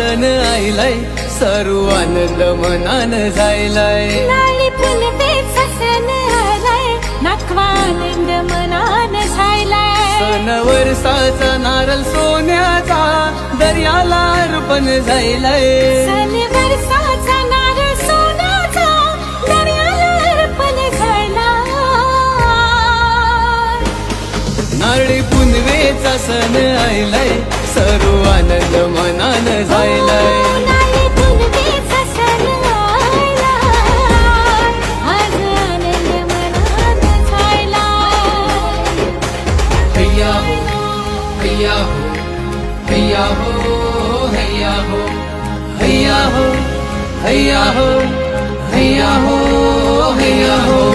सण आईलाय, सर्व आनंद मनान जायलाय. लाली फुलवेचा सण आलाय, नाखवा आनंद मनान झायलाय. सण वर्षाचा नारळ सोन्याचा, दर्याला अर्पण जायलाय. सण वर्षाचा नारळ सोन्याचा, दर्याला अर्पण झायलाय. नारळी पुनवेचा सण आईलाय, सर्व आनंद मनान जायलाय. लाली फुलवेचा सण आलाय, आज आनंद मनान झायलाय. हैया हो, हैया हो, हैया हो, हैया हो, हैया हो, हैया हो, हैया हो, हैया हो.